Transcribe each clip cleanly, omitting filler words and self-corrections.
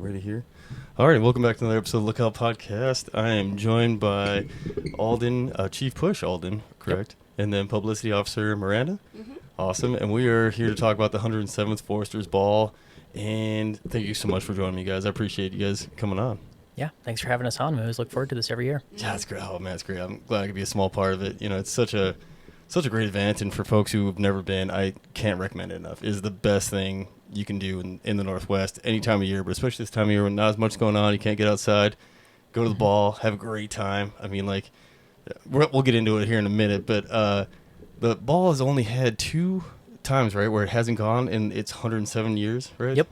Ready here. All right, welcome back to another episode of Lookout Podcast. I am joined by Alden, Chief Push Alden, correct? Yep. And then Publicity Officer Miranda. Mm-hmm. Awesome. And we are here to talk about the 107th Foresters Ball. And thank you so much for joining me, guys. I appreciate you guys coming on. Yeah, thanks for having us on. We always look forward to this every year. Yeah, it's great. Oh, man, it's great. I'm glad I could be a small part of it. You know, it's such a great event. And for folks who have never been, I can't recommend it enough. It is the best thing you can do in the Northwest any time of year, but especially this time of year when not as much going on, you can't get outside, go to the ball, have a great time. I mean, like, we'll get into it here in a minute, but the ball has only had 2 times, right, where it hasn't gone in its 107 years, right? Yep.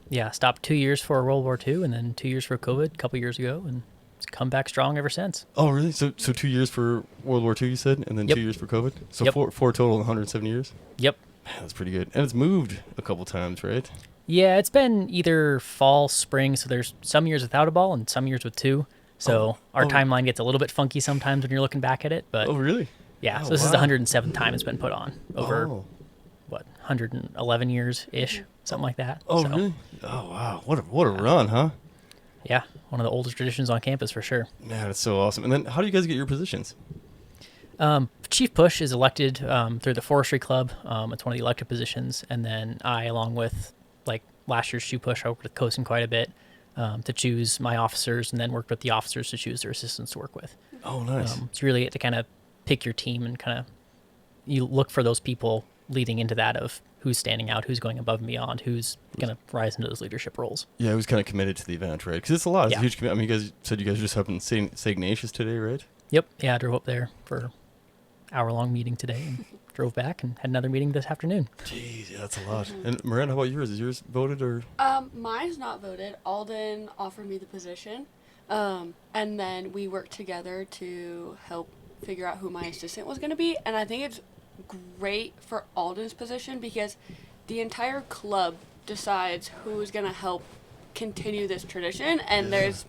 Yeah, stopped 2 years for World War II and then 2 years for COVID a couple years ago, and it's come back strong ever since. Oh, really? So 2 years for World War II, you said, and then Yep. 2 years for COVID? So Yep. four total in 107 years? Yep. Man, that's pretty good. And it's moved a couple times, right? Yeah, it's been either fall, spring, so there's some years without a ball and some years with 2. So our timeline gets a little bit funky sometimes when you're looking back at it. But Oh, really? yeah, Oh, so this is wow. the 107th time it's been put on over, Oh. 111 years-ish, something like that. Oh, So, really? Oh, wow. What a run, huh? Yeah, one of the oldest traditions on campus for sure. Man, it's so awesome. And then how do you guys get your positions? Chief Push is elected through the Forestry Club. It's one of the elected positions. And then I, along with like last year's Chief Push, I worked with Cosin quite a bit to choose my officers and then worked with the officers to choose their assistants to work with. Oh, nice. So you really get to kind of pick your team and kind of you look for those people leading into that of who's standing out, who's going above and beyond, who's going to rise into those leadership roles. Yeah, I was kind of committed to the event, right? Because it's a lot. It's Yeah. a huge commitment. I mean, you guys said you guys were just up in St. Ignatius today, right? Yep. Yeah, I drove up there for hour-long meeting today and drove back and had another meeting this afternoon. Jeez, yeah, that's a lot. And Miranda, how about yours? Is yours voted or? Mine's not voted. Alden offered me the position, and then we worked together to help figure out who my assistant was going to be. And I think it's great for Alden's position because the entire club decides who's going to help continue this tradition. And there's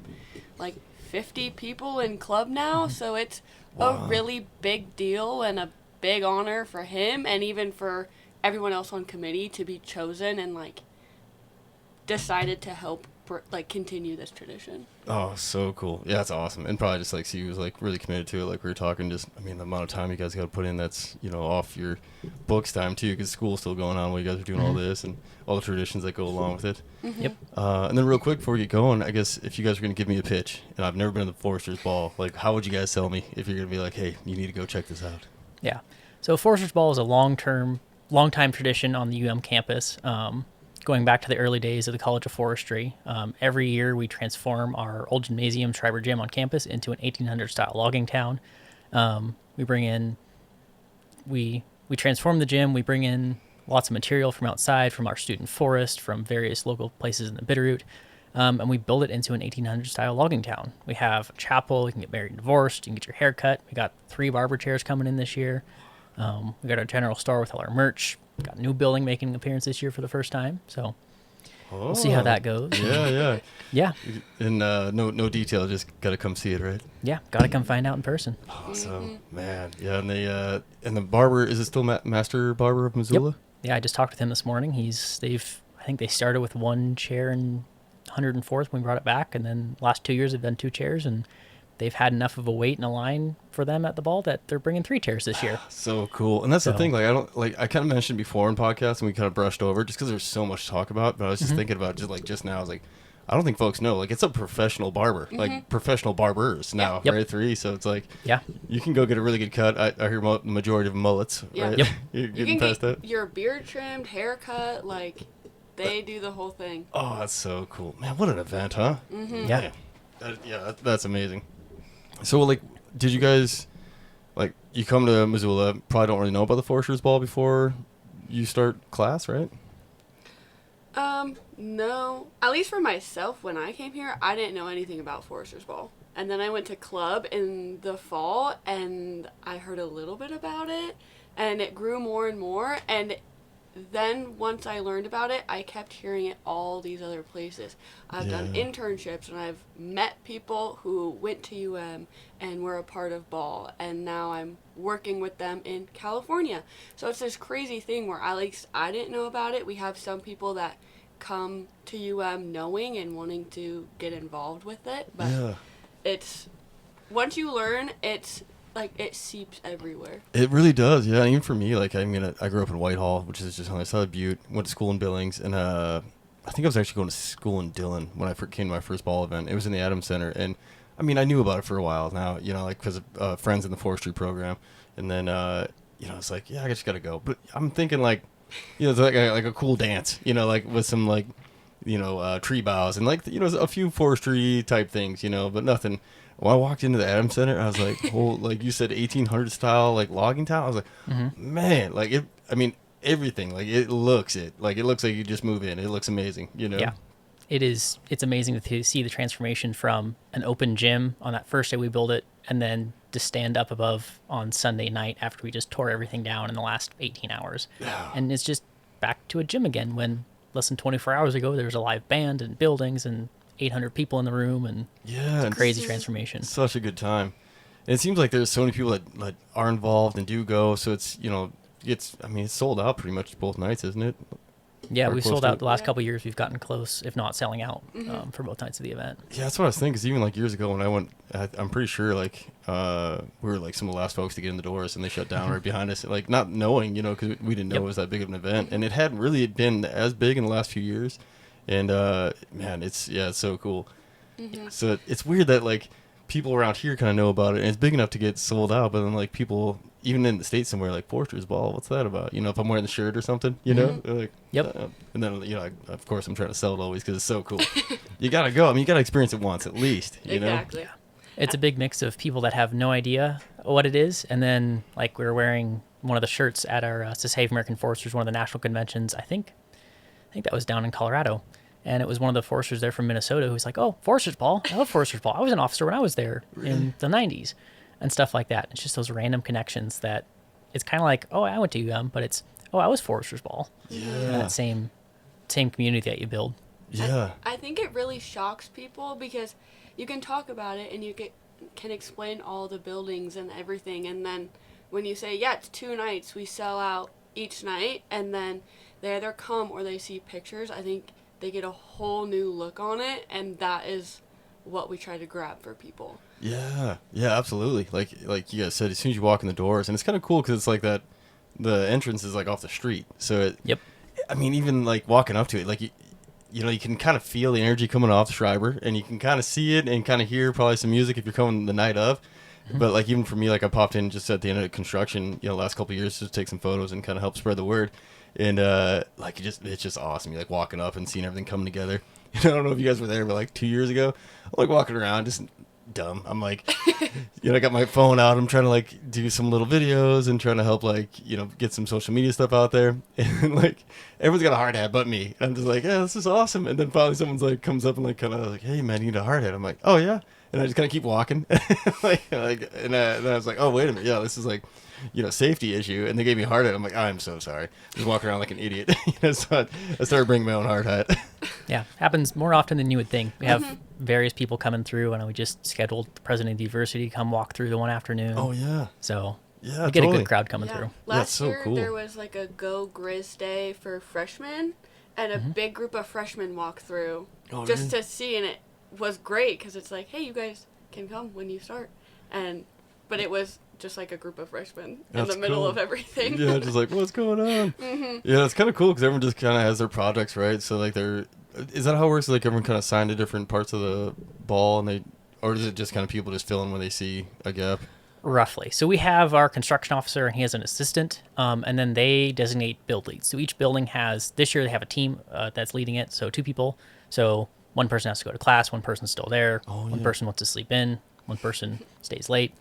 like 50 people in club now, so it's Wow. a really big deal and a big honor for him and even for everyone else on committee to be chosen and like decided to help continue this tradition. Oh, so cool. Yeah, that's awesome. And probably just like she was like really committed to it. Like we were talking, just I mean the amount of time you guys got to put in. That's off your books time too, because school's still going on while you guys are doing all this and all the traditions that go along with it. Yep. And then real quick before we get going, I guess if you guys are going to give me a pitch, and I've never been to the Foresters Ball, like how would you guys sell me if you're going to be like, hey, you need to go check this out? Yeah. So Foresters Ball is a long-time tradition on the campus, going back to the early days of the College of Forestry. Every year we transform our old gymnasium, Schreiber Gym on campus, into an 1800s-style logging town. We transform the gym. We bring in lots of material from outside, from our student forest, from various local places in the Bitterroot, and we build it into an 1800s-style logging town. We have a chapel. You can get married and divorced. You can get your hair cut. We got 3 barber chairs coming in this year. We got our general store with all our merch. Got a new building making an appearance this year for the first time. So we'll see how that goes. Yeah. Yeah. And no detail, just got to come see it, right? Yeah. Got to come find out in person. Awesome, man. Yeah, and the barber, is it still Master Barber of Missoula? Yeah, I just talked with him this morning. I think they started with 1 chair in 104th when we brought it back, and then last 2 years they've done 2 chairs, and they've had enough of a wait and a line for them at the ball that they're bringing 3 chairs this year. So cool. And that's the thing, like I kind of mentioned before in podcasts and we kind of brushed over just because there's so much to talk about, but I was just thinking about just now, I was like, I don't think folks know, like it's a professional barber, like professional barbers now, Yep. right? 3. So it's like, Yeah. you can go get a really good cut. I hear the majority of mullets, Yeah. right? Yep. You're You getting can past get that. your beard trimmed, haircut, like they do the whole thing. Oh, that's so cool. Man, what an event, huh? Yeah. That's amazing. So, like, did you guys, like, you come to Missoula, probably don't really know about the Foresters Ball before you start class, right? No. At least for myself, when I came here, I didn't know anything about Foresters Ball. And then I went to club in the fall, and I heard a little bit about it, and it grew more and more, and then once I learned about it, I kept hearing it all these other places. I've done Yeah. internships, and I've met people who went to and were a part of Ball, and now I'm working with them in California. So it's this crazy thing where at least I didn't know about it. We have some people that come to knowing and wanting to get involved with it, but Yeah. it's once you learn, it's like it seeps everywhere. It really does, yeah. Even for me, like, I mean, I grew up in Whitehall, which is just on the side of Butte. Went to school in Billings, and I think I was actually going to school in Dillon when I came to my first ball event. It was in the Adams Center, and I mean, I knew about it for a while now, you know, like because of friends in the forestry program, and then you know, it's like, yeah, I just gotta go. But I'm thinking like, you know, it's like a cool dance, you know, like with some like, you know, tree boughs and like, you know, a few forestry type things, you know, but nothing. When I walked into the Adams Center, I was like, oh, like you said, 1800 style, like logging town. I was like, man, like it. I mean, everything. Like it looks like you just move in. It looks amazing, you know. Yeah, it is. It's amazing to see the transformation from an open gym on that first day we built it, and then to stand up above on Sunday night after we just tore everything down in the last 18 hours, and it's just back to a gym again. When less than 24 hours ago there was a live band and buildings and 800 people in the room, and yeah, it's a crazy transformation. Such a good time. And it seems like there's so many people that are involved and do go. So it's, you know, it's sold out pretty much both nights, isn't it? Yeah, Or we've close sold to out it. the last couple of years. We've gotten close, if not selling out, for both nights of the event. Yeah, that's what I was thinking. Because even like years ago when I went, I'm pretty sure like we were like some of the last folks to get in the doors, and they shut down right behind us. Like not knowing, you know, because we didn't know it was that big of an event, and it hadn't really been as big in the last few years. And man, it's so cool. So it's weird that like people around here kind of know about it, and it's big enough to get sold out. But then like people even in the States somewhere like Forster's Ball, what's that about? You know, if I'm wearing the shirt or something, you know, they're like, and then you know, of course I'm trying to sell it always because it's so cool. You gotta go. I mean, you gotta experience it once at least. You Exactly. Yeah. It's a big mix of people that have no idea what it is, and then like we were wearing one of the shirts at our to Save American Foresters, one of the national conventions. I think that was down in Colorado. And it was one of the foresters there from Minnesota who was like, oh, Forester's Ball. I love Forester's Ball. I was an officer when I was there in the 90s and stuff like that. It's just those random connections that it's kind of like, oh, I went to UM, but it's, oh, I was Forester's Ball. Yeah. And that same community that you build. Yeah. I think it really shocks people because you can talk about it and can explain all the buildings and everything. And then when you say, yeah, it's 2 nights, we sell out each night, and then they either come or they see pictures, I think they get a whole new look on it, and that is what we try to grab for people. Yeah, absolutely. Like you guys said, as soon as you walk in the doors, and it's kind of cool because it's like that. The entrance is like off the street, so I mean, even like walking up to it, like you know, you can kind of feel the energy coming off the Schreiber, and you can kind of see it and kind of hear probably some music if you're coming the night of. But like even for me, like I popped in just at the end of construction, you know, last couple of years just to take some photos and kind of help spread the word. And like it's just awesome. You're like walking up and seeing everything coming together. I don't know if you guys were there, but like 2 years ago, I'm like walking around just dumb. I'm like, you know, I got my phone out. I'm trying to like do some little videos and trying to help like, you know, get some social media stuff out there. And like everyone's got a hard hat but me. And I'm just like, yeah, this is awesome. And then finally someone's like comes up and like kind of like, hey man, you need a hard hat. I'm like, oh yeah. And I just kind of keep walking. And then I was like, oh wait a minute, yeah, this is like, you know, safety issue. And they gave me a hard hat. I'm like, I'm so sorry. Just walking around like an idiot. You know, so I started bringing my own hard hat. Yeah, happens more often than you would think. We have various people coming through, and we just scheduled the president of the university to come walk through the one afternoon. Oh yeah. So yeah, we get totally. a good crowd coming through. Last so year cool. there was like a Go Grizz Day for freshmen, and a big group of freshmen walked through just to see, and it was great because it's like, hey, you guys can come when you start, but it was just like a group of freshmen in the middle of everything. Yeah, just like, what's going on? Yeah, it's kind of cool because everyone just kind of has their projects, right? So like is that how it works? Like everyone kind of signed to different parts of the ball, and or is it just kind of people just fill in when they see a gap? Roughly. So we have our construction officer, and he has an assistant, and then they designate build leads. So each building this year they have a team that's leading it, so 2 people. So one person has to go to class, one person's still there, one person wants to sleep in, one person stays late,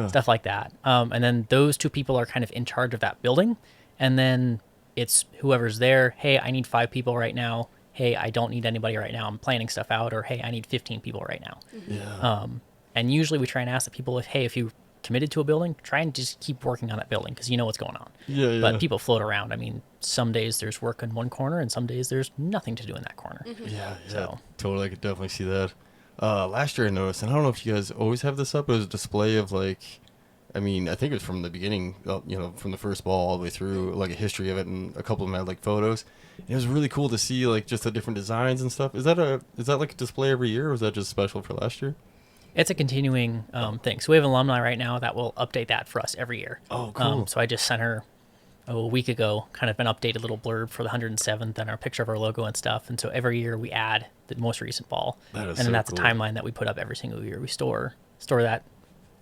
stuff like that. And then those 2 people are kind of in charge of that building, and then it's whoever's there, hey, I need 5 people right now, hey, I don't need anybody right now, I'm planning stuff out, or hey, I need 15 people right now. Yeah. And usually we try and ask the people if you committed to a building, try and just keep working on that building because you know what's going on. Yeah. But people float around. I mean, some days there's work in one corner, and some days there's nothing to do in that corner. Yeah. So Totally, I could definitely see that. Last year I noticed, and I don't know if you guys always have this up, but it was a display of like I mean, I think it was from the beginning, from the first ball all the way through, like a history of it, and a couple of them had like photos. And it was really cool to see like just the different designs and stuff. Is that like a display every year, or was that just special for last year? It's a continuing thing. So we have an alumni right now that will update that for us every year. Oh, cool. So I just sent her a week ago kind of an updated little blurb for the 107th and our picture of our logo and stuff. And so every year we add the most recent ball. That is and then so that's cool. a timeline that we put up every single year. We store that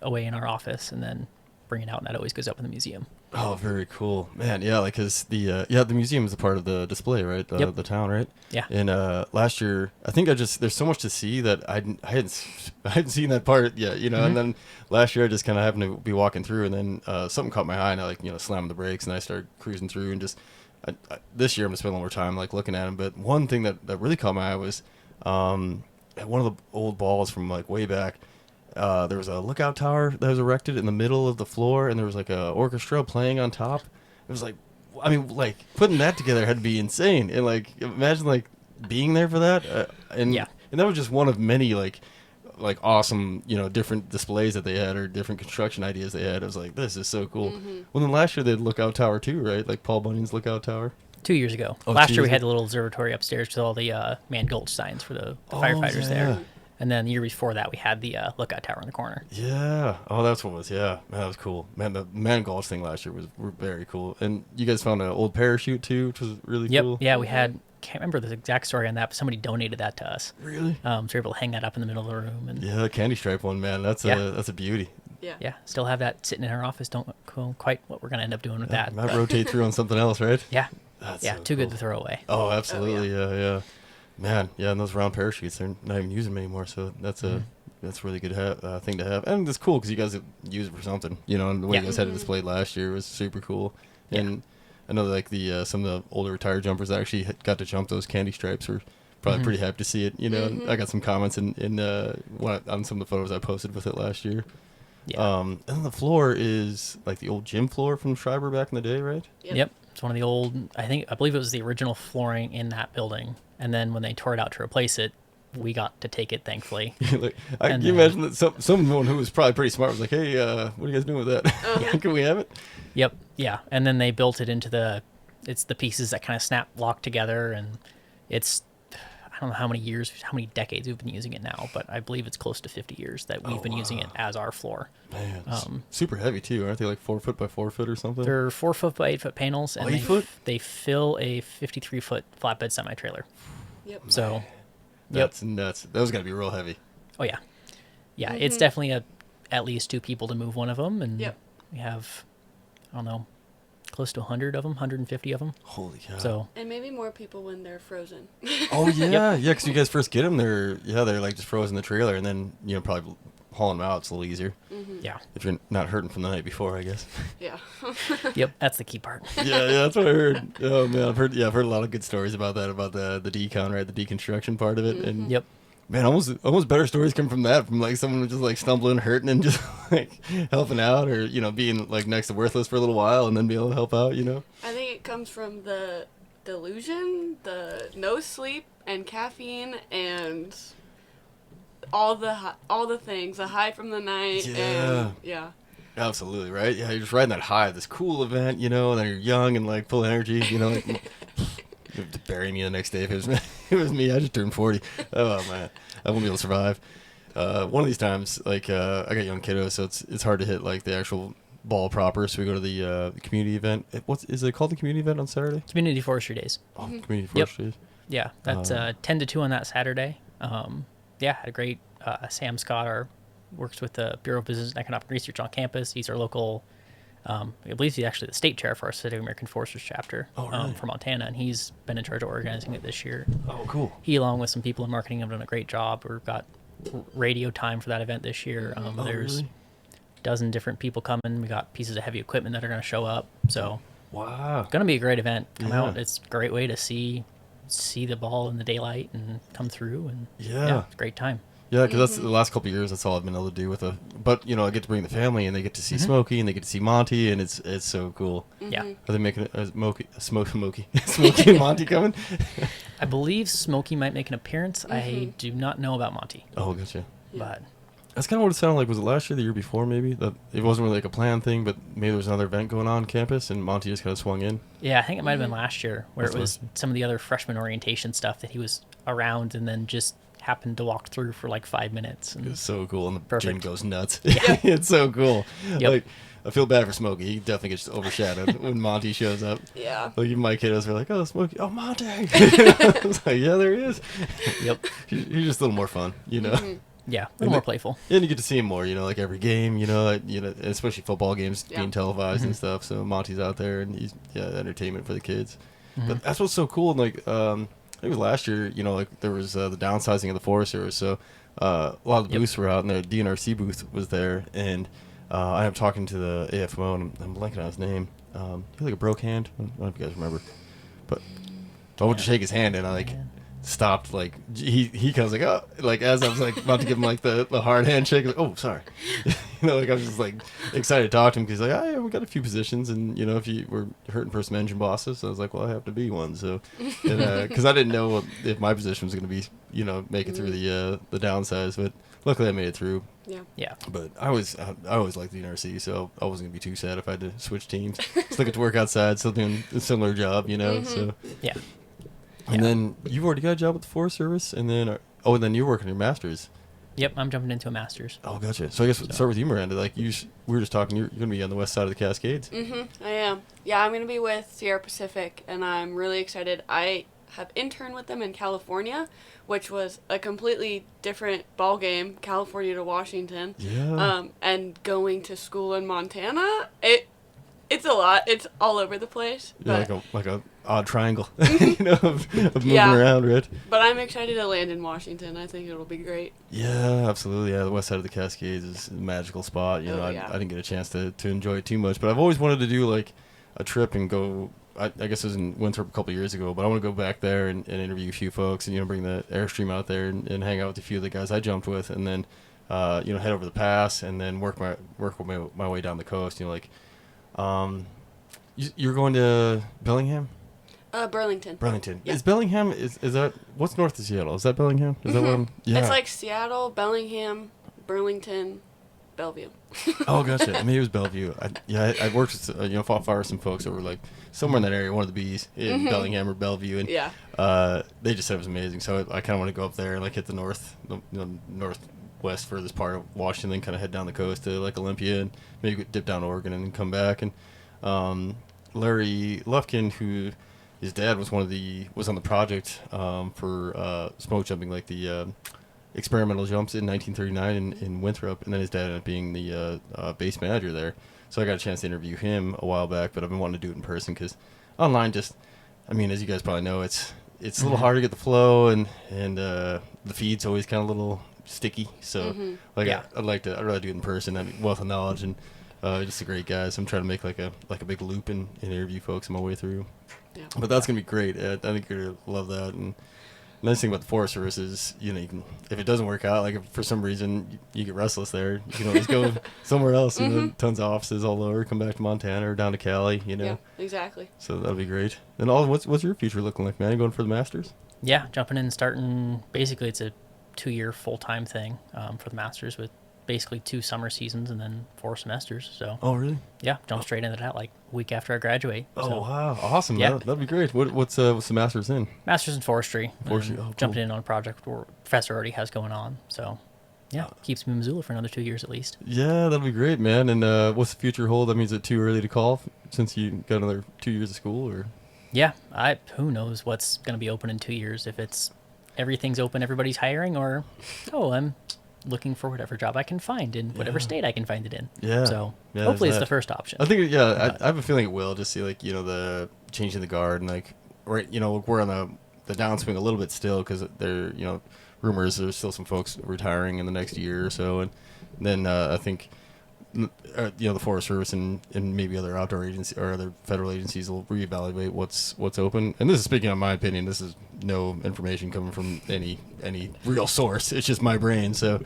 away in our office and then bring it out, and that always goes up in the museum. Oh, very cool, man. Yeah, like because the museum is a part of the display, right? Yep. The town, right? Yeah. And last year, I think there's so much to see that I hadn't seen that part yet, Mm-hmm. And then last year I just kind of happened to be walking through, and then something caught my eye, and I slammed the brakes, and I started cruising through, and just this year I'm gonna spend a little more time like looking at them. But one thing that really caught my eye was at one of the old balls from like way back. There was a lookout tower that was erected in the middle of the floor, and there was like a orchestra playing on top. It was like, I mean, like putting that together had to be insane. And like, imagine like being there for that. And that was just one of many like awesome, different displays that they had or different construction ideas they had. I was like, this is so cool. Mm-hmm. Well, then last year they had lookout tower too, right? Like Paul Bunyan's lookout tower. 2 years ago. Oh, Last 2 year we years had ago. the little observatory upstairs with all the Man Gulch signs for the firefighters there. And then the year before that, we had the lookout tower in the corner. Yeah. Oh, that's what it was. Yeah. Man, that was cool. Man, the Man Gulch thing last year were very cool. And you guys found an old parachute too, which was really cool. Yeah, we had, can't remember the exact story on that, but somebody donated that to us. Really? So we were able to hang that up in the middle of the room. And Yeah, the candy stripe one, man. That's a beauty. Yeah. yeah, still have that sitting in our office. Don't know quite what we're going to end up doing with that. Might rotate through on something else, right? Yeah. That's Yeah, so too good cool. to throw away. Oh, absolutely. Yeah. Man, yeah, and those round parachutes, they're not even using them anymore, so that's really good thing to have. And it's cool because you guys use it for something, and the way you guys had it displayed last year was super cool. Yeah. And I know like some of the older retired jumpers that actually got to jump those candy stripes were probably pretty happy to see it, And I got some comments on some of the photos I posted with it last year. Yeah. And then the floor is like the old gym floor from Schreiber back in the day, right? Yep. It's one of the old, I believe it was the original flooring in that building. And then when they tore it out to replace it, we got to take it, thankfully. Like, can you imagine that someone who was probably pretty smart was like, hey, what are you guys doing with that? Can we have it? Yep. Yeah. And then they built it into it's the pieces that kind of snap lock together. And it's, I don't know how many decades we've been using it now, but I believe it's close to 50 years that we've been using it as our floor. Man, super heavy too, aren't they? Like 4 foot by 4 foot or something? They're 4 foot by 8 foot panels, and 8 foot? they fill a 53 foot flatbed semi trailer. Yep. So, That's nuts. Those got to be real heavy. oh yeah, it's definitely at least 2 people to move one of them, and we have, I don't know, close to 100 of them, 150 of them. Holy cow. So And maybe more people when they're frozen. Oh yeah, yeah. Because you guys first get them, they're like just frozen in the trailer, and then probably hauling them out. It's a little easier yeah, if you're not hurting from the night before, I guess. Yeah. yep, that's the key part. yeah, that's what I heard. Oh man, I've heard a lot of good stories about that, about the decon, right, the deconstruction part of it, and Yep. man, almost better stories come from that, from like someone just like stumbling, hurting, and just like helping out, or being like next to worthless for a little while, and then be able to help out. I think it comes from the delusion, the no sleep, and caffeine, and all the things, the high from the night. Yeah. And Absolutely, right? Yeah, you're just riding that high of this cool event, and then you're young and like full of energy, like you have to bury me the next day if it was me. It was me. I just turned 40. Oh man, I won't be able to survive. One of these times, like I got young kiddos, so it's hard to hit like the actual ball proper. So we go to the community event. Is it called the community event on Saturday? Community Forestry Days. Oh, community Yep. forestry. Yeah, that's 10 to 2 on that Saturday. Had a great Sam Scott, works with the Bureau of Business and Economic Research on campus. He's our local, I believe he's actually the state chair for our City of American Foresters chapter for Montana, and he's been in charge of organizing it this year. Oh, cool. He, along with some people in marketing, have done a great job. We've got radio time for that event this year. There's really? a dozen different people coming. We got pieces of heavy equipment that are going to show up. So Wow. it's going to be a great event. Come Yeah. out. It's a great way to see the ball in the daylight and come through. And Yeah. it's a great time. Yeah, because that's the last couple of years. That's all I've been able to do with But I get to bring the family, and they get to see Smokey, and they get to see Monty, and it's so cool. Yeah. Are they making a Smokey and Monty coming? I believe Smokey might make an appearance. I do not know about Monty, Oh, gotcha. but That's kind of what it sounded like. Was it last year, the year before, maybe? That it wasn't really like a planned thing, but maybe there was another event going on campus, and Monty just kind of swung in. Yeah, I think it might have been last year where That's it was some of the other freshman orientation stuff that he was around and then just happened to walk through for like 5 minutes. And It's so cool, and the Perfect. gym goes nuts. Yeah. It's so cool. Yep. Like, I feel bad for Smokey. He definitely gets overshadowed when Monty shows up. Yeah. Like, even my kiddos were like, "Oh, Smokey! Oh, Monty!" I was like, "Yeah, there he is." Yep. He's just a little more fun, you know. Yeah, a little more playful. And you get to see him more, you know, like every game, especially football games Yeah. being televised Mm-hmm. and stuff. So Monty's out there, and he's entertainment for the kids. Mm-hmm. But that's what's so cool. And like, I think it was last year, you know, like there was the downsizing of the Forest Service, so a lot of the Yep. booths were out, and the DNRC booth was there, and I am talking to the AFMO, and I'm blanking on his name. He had like a broke hand. I don't know if you guys remember, but I went to shake his hand, and I like stopped. Like he comes like, oh, like as I was like about to give him like the hard handshake, like, oh, sorry. You know, like I was just like excited to talk to him because like, oh, yeah, we got a few positions, and you know, if you were hurting for some engine bosses, so I was like, well, I have to be one. So because I didn't know if my position was going to be, you know, make it through the downsize, but luckily I made it through. Yeah. Yeah. But I always liked the NRC, so I wasn't gonna be too sad if I had to switch teams. Still get to work outside, still doing a similar job, you know. So Yeah. and then you've already got a job with the Forest Service, and then and then you're working your master's. Yep, I'm jumping into a master's. Oh, gotcha. So I guess we'll start with you, Miranda. Like we were just talking, you're gonna be on the west side of the Cascades. I am. Yeah, I'm gonna be with Sierra Pacific, and I'm really excited. I have interned with them in California, which was a completely different ball game, California to Washington. Yeah. And going to school in Montana, it's a lot. It's all over the place. Yeah, But, like a odd triangle, you know, of moving Yeah. around, right? but I'm excited to land in Washington. I think it'll be great. Yeah, absolutely. Yeah, the west side of the Cascades is a magical spot. You know, Oh, I yeah. didn't get a chance to enjoy it too much, but I've always wanted to do like a trip and go. I guess it was in Winthrop a couple of years ago, but I want to go back there and interview a few folks and, you know, bring the Airstream out there and hang out with a few of the guys I jumped with, and then, you know, head over the pass and then work my way down the coast. You know, like, you're going to Bellingham? Burlington. Burlington. Yeah. Is Bellingham, is that, what's north of Seattle? Is that Bellingham? Is that what I'm, yeah. It's like Seattle, Bellingham, Burlington, Bellevue. Oh, gotcha. Maybe it was Bellevue. I worked with, you know, fought fire with some folks over like somewhere in that area, one of the B's in Bellingham or Bellevue, and Yeah. they just said it was amazing. So I kind of want to go up there and like hit the northwest furthest part of Washington, then kind of head down the coast to like Olympia and maybe dip down to Oregon and then come back. And Larry Lufkin, who his dad was on the project for smoke jumping, like the experimental jumps in 1939 in Winthrop, and then his dad ended up being the base manager there. So I got a chance to interview him a while back, but I've been wanting to do it in person because online just, I mean, as you guys probably know, it's a little hard to get the flow, and the feed's always kind of a little sticky. So like Yeah. I'd rather do it in person. I mean, wealth of knowledge and just a great guy. So I'm trying to make like a big loop and interview folks on my way through. Yeah. But that's gonna be great. I think you're gonna love that. And the nice thing about the Forest Service is, you know, you can, if it doesn't work out, like if for some reason you get restless there, you can always go somewhere else. You know, tons of offices all over. Come back to Montana or down to Cali. You know, Yeah, exactly. so that'll be great. And Alden, what's your future looking like, man? You going for the Masters? Yeah, jumping in and starting. Basically, it's a 2-year full-time thing for the master's with basically 2 summer seasons and then 4 semesters. So Oh, really? yeah, jump straight into that like a week after I graduate. Oh, So, wow, awesome. Yeah. That'd be great. What's the Masters in? master's in forestry. Forestry, and oh, jumping cool. in on a project where professor already has going on. So yeah, keeps me in Missoula for another 2 years at least. Yeah, that'll be great, man. And what's the future hold? I mean, is it too early to call since you got another 2 years of school, or? Yeah, who knows what's going to be open in 2 years, if it's everything's open, everybody's hiring, or I'm looking for whatever job I can find in whatever state I can find it in. Yeah. So Yeah, hopefully it's there's the that. first option. I think, yeah, I have a feeling it will. Just see, like, you know, the changing the guard and, like, right, you know, we're on the downswing a little bit still because there, you know, rumors there's still some folks retiring in the next year or so. And then I think, you know, the Forest Service and maybe other outdoor agencies or other federal agencies will reevaluate what's open. And this is speaking on my opinion. This is no information coming from any real source. It's just my brain. So,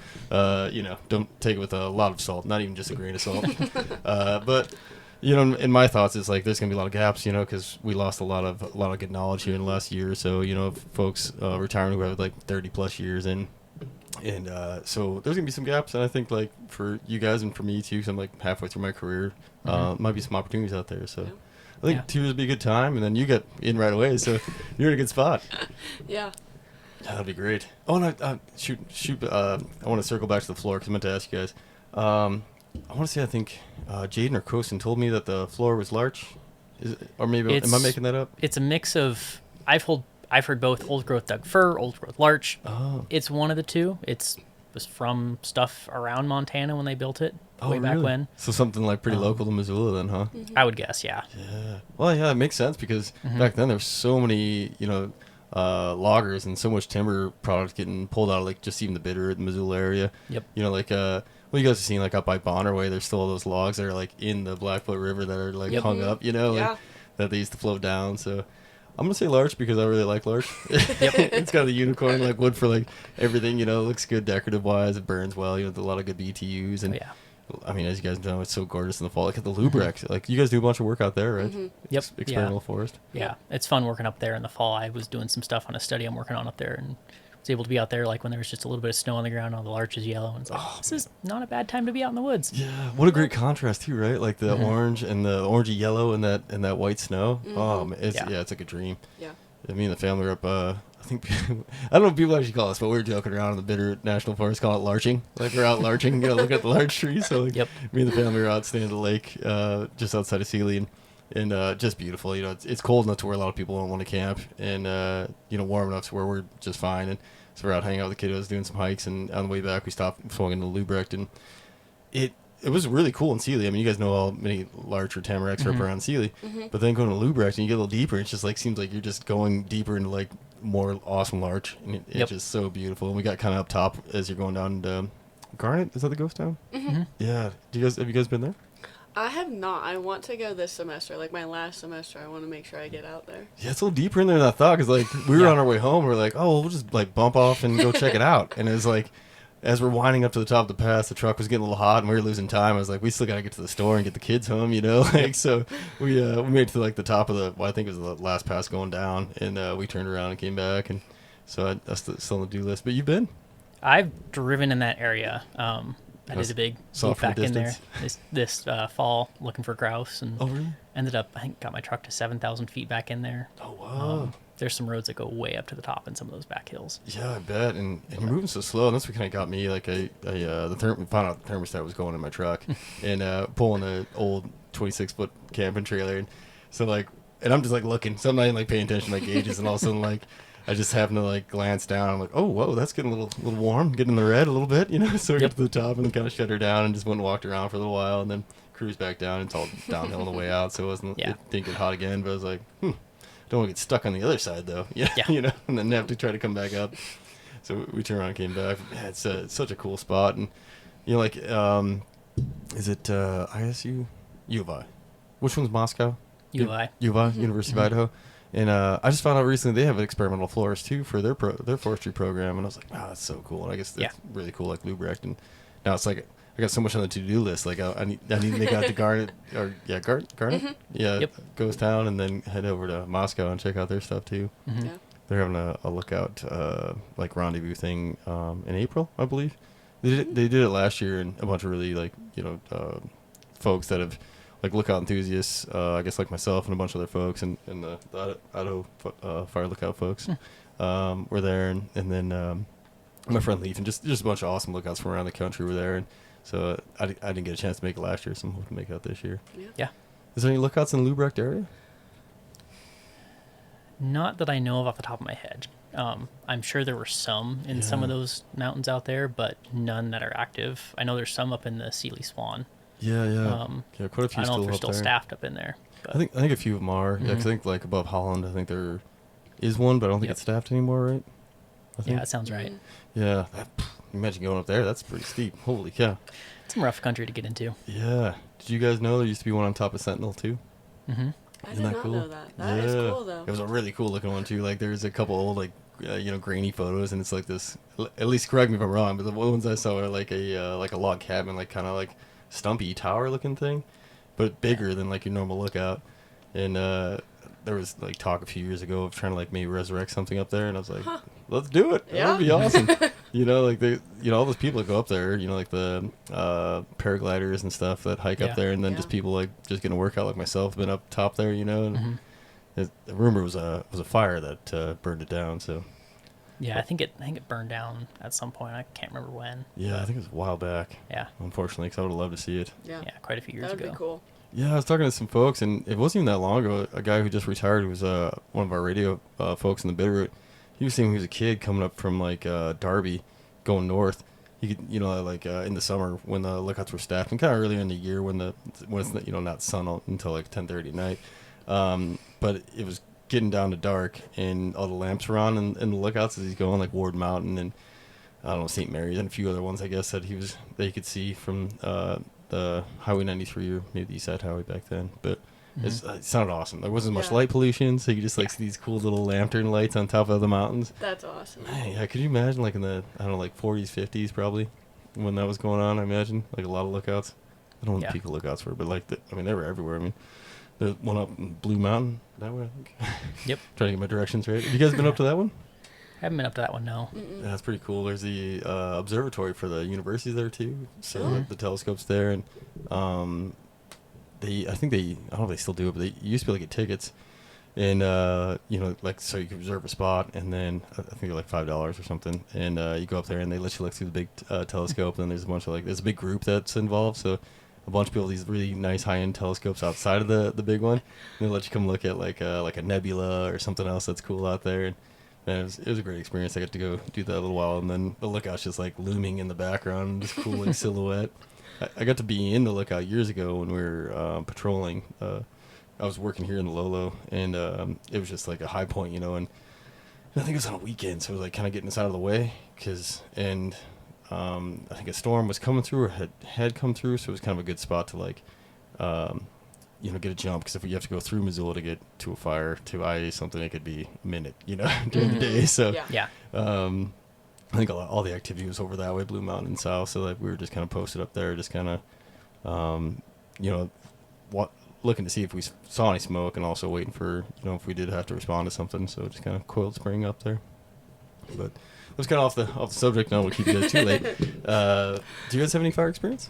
you know, don't take it with a lot of salt, not even just a grain of salt. But, you know, in my thoughts, it's like there's going to be a lot of gaps, you know, because we lost a lot of good knowledge here in the last year or so. You know, folks retiring who have like 30 plus years in. And so there's gonna be some gaps, and I think like for you guys and for me too, because I'm like halfway through my career, might be some opportunities out there. So Yeah. I think Yeah. 2 years would be a good time, and then you get in right away, so you're in a good spot. Yeah. That'd be great. Oh, and shoot. I want to circle back to the floor because I meant to ask you guys. I want to say I think Jaden or Kosin told me that the floor was large, or maybe am I making that up? It's a mix of I've heard both old growth Doug fir, old growth larch. Oh, It's one of the two. It was from stuff around Montana when they built it way back really? when. So something like pretty local to Missoula, then, huh? I would guess, yeah. Yeah. Well, yeah, it makes sense because back then there were so many, loggers and so much timber product getting pulled out of like just even the Bitterroot, the Missoula area. Yep. Like well, you guys have seen like up by Bonner Way, there's still all those logs that are like in the Blackfoot River that are like Yep. hung up, Yeah. like, that they used to float down. So I'm gonna say larch because I really like larch. Yep. It's got a unicorn like wood for like everything. It looks good decorative wise. It burns well. There's a lot of good BTUs and. Oh, yeah. I mean, as you guys know, it's so gorgeous in the fall. Like at the Lubrex, like you guys do a bunch of work out there, right? Yep. Experimental forest. Yeah, it's fun working up there in the fall. I was doing some stuff on a study I'm working on up there, and was able to be out there like when there was just a little bit of snow on the ground, all the larch is yellow, and it's like, this is not a bad time to be out in the woods. Yeah, what a great contrast too, right? Like the orange and the orangey yellow and that white snow. Oh, man, it's like a dream. Yeah. Me and the family were up. I think I don't know what people actually call us, but we were joking around in the Bitterroot National Forest, call it larching. Like we're out larching, look at the larch trees. So like, me and the family were out staying at the lake, just outside of Sealy, and just beautiful. It's cold enough to where a lot of people don't want to camp, and warm enough to where we're just fine. And so we're out hanging out with the kiddos, doing some hikes, and on the way back we stopped, swung into Lubrecht, and it was really cool in Sealy. I mean, you guys know how many larch or tamaracks are up around Sealy, but then going to Lubrecht and you get a little deeper, it's just like seems like you're just going deeper into like more awesome larch, and it's just so beautiful. And we got kind of up top as you're going down to Garnet. Is that the ghost town? Yeah. Have you guys been there? I have not. I want to go this semester, like my last semester. I want to make sure I get out there. Yeah, it's a little deeper in there than I thought. Because like we were on our way home, we're like, oh, we'll just like bump off and go check it out. And it was like, as we're winding up to the top of the pass, the truck was getting a little hot and we were losing time. I was like, we still got to get to the store and get the kids home, like, so we made it to like the top of I think it was the last pass going down, and we turned around and came back, and so that's still on the do list. But you've been? I've driven in that area. I did a big saw loop from a back in there distance. this fall looking for grouse, and Oh, really? ended up, I think, got my truck to 7,000 feet back in there. Oh, wow. There's some roads that go way up to the top in some of those back hills. Yeah, I bet. And you're moving so slow, and that's what kind of got me. Like, found out the thermostat was going in my truck, and pulling an old 26-foot camping trailer, and so like, and I'm just like looking, so I'm not even like paying attention to my gauges, and all of a sudden like, I just happen to like glance down. I'm like, oh, whoa, that's getting a little warm, getting in the red a little bit, So we got to the top and then kind of shut her down and just went and walked around for a little while, and then cruised back down. It's all downhill on the way out, so it didn't get hot again. But I was like, don't want to get stuck on the other side though, and then have to try to come back up. So we turned around and came back. Yeah, it's such a cool spot, and is it ISU? U of I. Which one's Moscow? U of I. U of I, University of Idaho. And I just found out recently they have an experimental florist too for their forestry program, and I was like, wow, that's so cool. And I guess that's really cool, like Lubrecht. And now it's like I got so much on the to-do list. Like I need to make out to Garnet, Garnet, Ghost Town, and then head over to Moscow and check out their stuff too. Yeah. They're having a lookout like rendezvous thing in April, I believe. They did it last year, and a bunch of really like folks that have like lookout enthusiasts, I guess like myself and a bunch of other folks, and the Idaho Fire Lookout folks were there, and then my friend Leaf, and just a bunch of awesome lookouts from around the country were there, and so I didn't get a chance to make it last year, so I'm hoping to make it out this year. Yeah. Is there any lookouts in the Lubrecht area? Not that I know of off the top of my head. I'm sure there were some in some of those mountains out there, but none that are active. I know there's some up in the Sealy Swan. Yeah. Quite a few. I don't know if they're up still there. staffed up in there. But I think a few of them are. Yeah, 'cause I think like above Holland, I think there is one, but I don't think it's staffed anymore, right? yeah, that sounds right. Yeah. Imagine going up there. That's pretty steep. Holy cow. It's some rough country to get into. Yeah. Did you guys know there used to be one on top of Sentinel too? Mm-hmm. I Isn't did that not cool? know that. That is cool though. It was a really cool looking one too. Like there's a couple old like grainy photos, and it's like this. At least correct me if I'm wrong, but the ones I saw are like a log cabin, like kind of like stumpy tower looking thing, but bigger than like your normal lookout. And there was like talk a few years ago of trying to like maybe resurrect something up there, and I was like, let's do it. Yeah. That would be awesome. Like all those people that go up there, like the paragliders and stuff that hike up there, and then just people like just getting a workout like myself, been up top there, and the rumor was a fire that burned it down. So Yeah, I think it burned down at some point. I can't remember when. yeah, I think it was a while back. Yeah. Unfortunately, because I would have loved to see it. Yeah. Yeah, quite a few years That would ago. be cool. Yeah, I was talking to some folks, and it wasn't even that long ago. A guy who just retired, who was one of our radio folks in the Bitterroot. He was saying he was a kid coming up from like Darby, going north. He could, like in the summer when the lookouts were staffed, and kind of earlier in the year when it's not sun out until like 10:30 at night. But it was getting down to dark, and all the lamps were on, and the lookouts as he's going, like Ward Mountain and I don't know, St. Mary's and a few other ones, I guess, that he could see from the Highway 93 or maybe the East Side Highway back then. But it sounded awesome. There wasn't much light pollution, so you could just like see these cool little lantern lights on top of the mountains. That's awesome. Man, yeah, could you imagine like in the, I don't know, like 40s, 50s probably, when that was going on, I imagine? Like a lot of lookouts. I don't know what peak of lookouts were, but like, they were everywhere. I mean, there's one up in Blue Mountain, that way, I think. Yep. Trying to get my directions right. Have you guys been up to that one? I haven't been up to that one, no. Mm-mm. Yeah, that's pretty cool. There's the observatory for the university there too. So the telescope's there, and I don't know if they still do it, but they used to be able to get tickets, and like so you could reserve a spot, and then I think they're like $5 or something, and you go up there and they let you look through the big telescope, and then there's a bunch of there's a big group that's involved, so a bunch of people with these really nice high-end telescopes outside of the big one, and they let you come look at like a nebula or something else that's cool out there. And man, it was a great experience. I got to go do that a little while, and then the lookout's just like looming in the background, this cool like silhouette. I got to be in the lookout years ago when we were patrolling. I was working here in the Lolo, and it was just like a high point, and I think it was on a weekend, so it was like kind of getting us out of the way, I think a storm was coming through or had come through, so it was kind of a good spot to like get a jump, because if you have to go through Missoula to get to a fire to IA something, it could be a minute, during the day. So I think all the activity was over that way, Blue Mountain and south. So like we were just kind of posted up there, just kind of, looking to see if we saw any smoke, and also waiting for if we did have to respond to something. So just kind of coiled spring up there. But it was kind of off the subject. Now we'll keep you guys too late. Do you guys have any fire experience?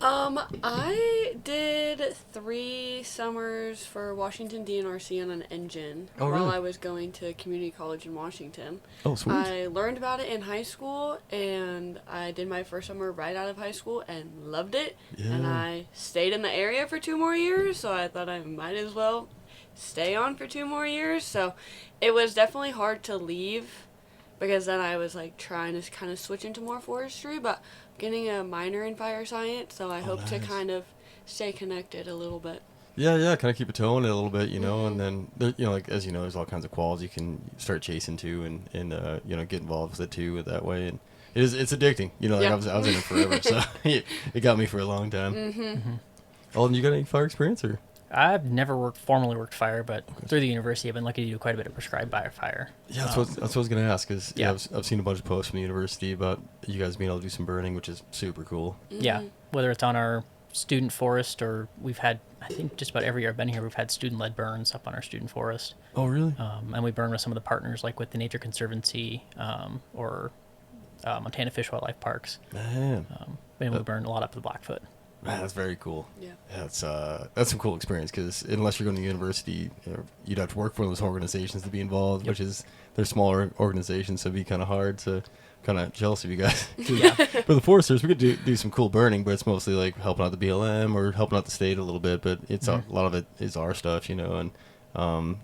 I did 3 summers for Washington DNRC on an engine while I was going to community college in Washington. Oh, sweet. I learned about it in high school, and I did my first summer right out of high school and loved it. Yeah. And I stayed in the area for 2 more years, so I thought I might as well stay on for 2 more years. So it was definitely hard to leave, because then I was like trying to kind of switch into more forestry, but getting a minor in fire science, so I hope to kind of stay connected a little bit. Yeah, kind of keep a toe in it a little bit, and then like as you know, there's all kinds of quals you can start chasing too, and get involved with it too that way, and it's addicting. I was in it forever, so it got me for a long time. Mm-hmm. Alden, you got any fire experience or? I've never formally worked fire, but through the university, I've been lucky to do quite a bit of prescribed by fire. Yeah, that's what I was going to ask. Is I've seen a bunch of posts from the university about you guys being able to do some burning, which is super cool. Mm-hmm. Yeah, whether it's on our student forest, or we've had, I think just about every year I've been here, we've had student-led burns up on our student forest. Oh, really? And we burn with some of the partners, like with the Nature Conservancy or Montana Fish Wildlife Parks. Man. And we burn a lot up to the Blackfoot. Man, that's very cool. Yeah. That's some cool experience, because unless you're going to university, you'd have to work for one of those organizations to be involved, which is, they're smaller organizations, so it'd be kind of hard to, kind of jealous of you guys. Yeah. For the foresters, we could do some cool burning, but it's mostly like helping out the BLM or helping out the state a little bit, but it's a lot of it is our stuff, and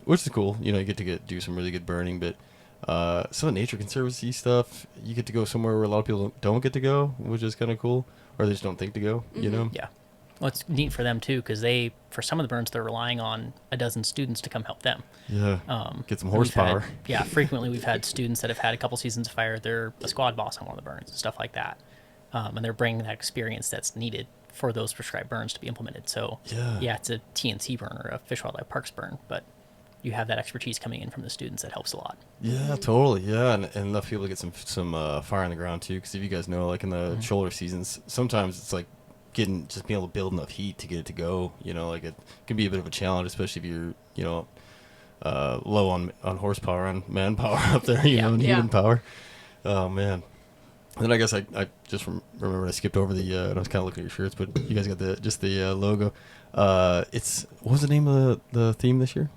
which is cool. You get to do some really good burning, but some of the Nature Conservancy stuff, you get to go somewhere where a lot of people don't get to go, which is kind of cool. Or they just don't think to go, Yeah. Well, it's neat for them, too, because for some of the burns, they're relying on a dozen students to come help them. Yeah, get some horsepower. Frequently we've had students that have had a couple seasons of fire. They're a squad boss on one of the burns and stuff like that. And they're bringing that experience that's needed for those prescribed burns to be implemented. So, it's a TNC burn or a Fish Wildlife Parks burn, but you have that expertise coming in from the students that helps a lot. Yeah, totally. Yeah, and enough people to get some fire on the ground too. Because if you guys know, like in the shoulder seasons, sometimes it's like just being able to build enough heat to get it to go. Like it can be a bit of a challenge, especially if you're low on horsepower, on manpower up there, you know, and human power. Oh man. And then I guess I just remembered I skipped over the and I was kind of looking at your shirts, but you guys got the logo. It's what was the name of the theme this year?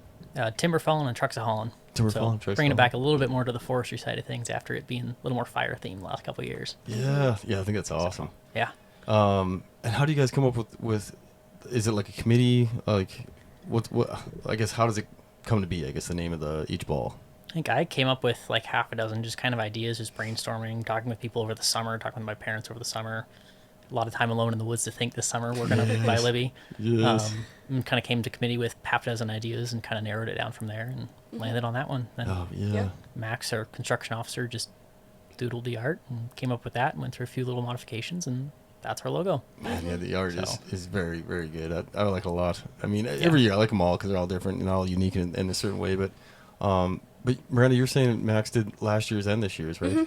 Timber falling and trucks a hauling. Bringing it back a little bit more to the forestry side of things after it being a little more fire themed the last couple of years. Yeah, I think that's awesome. Yeah. And how do you guys come up with is it like a committee? Like what I guess how does it come to be? I guess the name of each ball. I think I came up with like half a dozen just kind of ideas, just brainstorming, talking with people over the summer, talking with my parents over the summer. A lot of time alone in the woods to think this summer we're going to buy Libby. Yes. And kind of came to committee with half a dozen ideas and kind of narrowed it down from there and landed on that one. Then Max, our construction officer, just doodled the art and came up with that and went through a few little modifications, and that's our logo. Man, yeah, the art is very, very good. I like it a lot. I mean, every year I like them all because they're all different and all unique in a certain way. But Miranda, you're saying Max did last year's and this year's, right?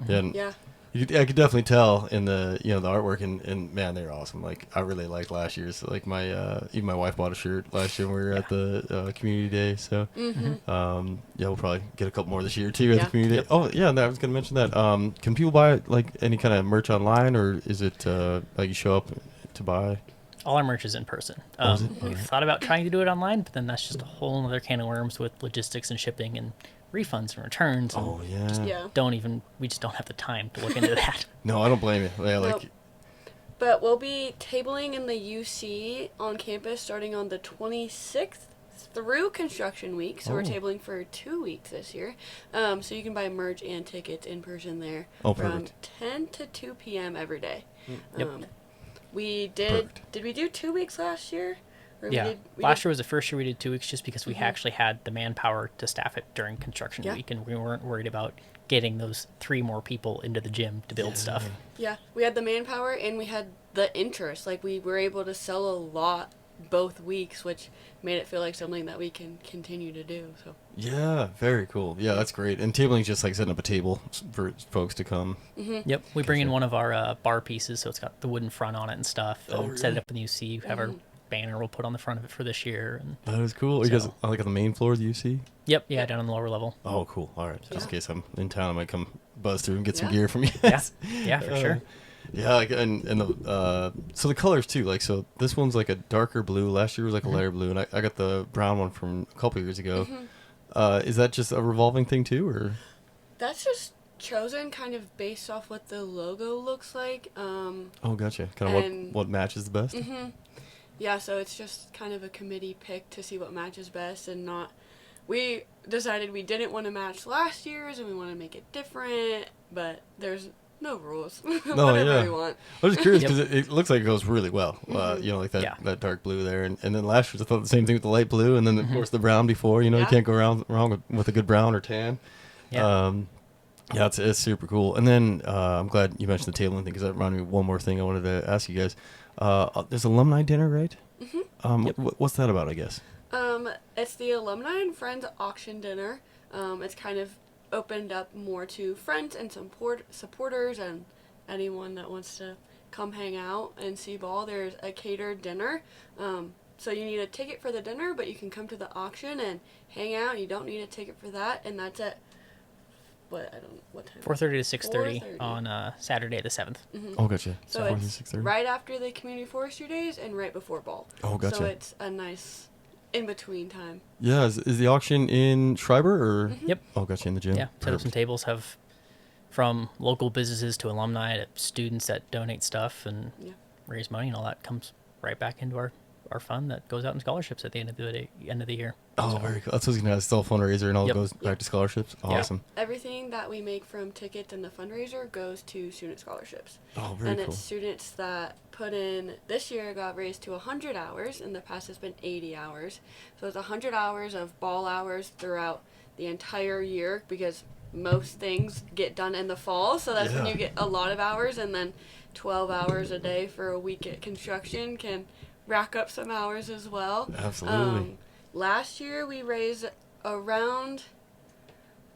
Yeah. I could definitely tell in the the artwork and man, they're awesome. Like I really liked last year's. Like my even my wife bought a shirt last year when we were at the community day. So we'll probably get a couple more this year too at the community day. Oh yeah, and I was gonna mention that. Can people buy like any kind of merch online, or is it like you show up to buy? All our merch is in person. We've thought about trying to do it online, but then that's just a whole other can of worms with logistics and shipping and refunds and returns. And we just don't have the time to look into that. No, I don't blame you. Yeah, but we'll be tabling in the UC on campus starting on the 26th through construction week. So we're tabling for 2 weeks this year. So you can buy merch and tickets in person there from 10 to 2 p.m. every day. We did we do 2 weeks last year? Last year was the first year we did 2 weeks just because we actually had the manpower to staff it during construction week, and we weren't worried about getting those 3 more people into the gym to build stuff. Yeah, we had the manpower and we had the interest. Like we were able to sell a lot both weeks, which made it feel like something that we can continue to do. So yeah, very cool. Yeah, that's great. And tabling is just like setting up a table for folks to come. Yep, we bring in one of our bar pieces, so it's got the wooden front on it and stuff. And set it up in the UC. Have our banner we'll put on the front of it for this year. And that is cool. Are you guys like on the main floor of the UC? Yep, down on the lower level. Oh, cool. All right, just in case I'm in town, I might come buzz through and get some gear from you guys. Yeah, for sure. Yeah, like, and the so the colors too. Like, so this one's like a darker blue. Last year was like a lighter blue, and I got the brown one from a couple years ago. Is that just a revolving thing too, or? That's just chosen kind of based off what the logo looks like. Oh, gotcha. Kind of what matches the best. Yeah, so it's just kind of a committee pick to see what matches best, and not. We decided we didn't want to match last year's, and we want to make it different, but there's no rules. Whatever we want. I was just curious because it looks like it goes really well. Like that dark blue there, and then last year I thought the same thing with the light blue, and then of course the brown before. You can't go wrong with a good brown or tan. It's super cool. And then I'm glad you mentioned the tabling thing because that reminded me of one more thing I wanted to ask you guys. There's alumni dinner, right? What's that about? I guess. It's the Alumni and Friends Auction Dinner. It's kind of opened up more to friends and supporters and anyone that wants to come hang out and see ball. There's a catered dinner. So you need a ticket for the dinner, but you can come to the auction and hang out. You don't need a ticket for that, and that's at what time? 4:30 to 6:30 on Saturday the 7th. Oh, gotcha. So it's right after the community forestry days and right before ball. Oh, gotcha. So it's a nice in-between time. Yeah, is the auction in Schreiber or? Yep. Oh, gotcha, in the gym. Yeah, set up some tables, have from local businesses to alumni to students that donate stuff and raise money, and all that comes right back into our fund that goes out in scholarships at the end of the year. Oh, very cool. That's what I was going to ask. It's all fundraiser and all goes back to scholarships. Awesome. Everything that we make from tickets and the fundraiser goes to student scholarships. Oh, very cool. And it's students that put in, this year got raised to 100 hours. In the past it's been 80 hours. So it's 100 hours of ball hours throughout the entire year because most things get done in the fall. So that's when you get a lot of hours, and then 12 hours a day for a week at construction can rack up some hours as well. Absolutely. Last year we raised around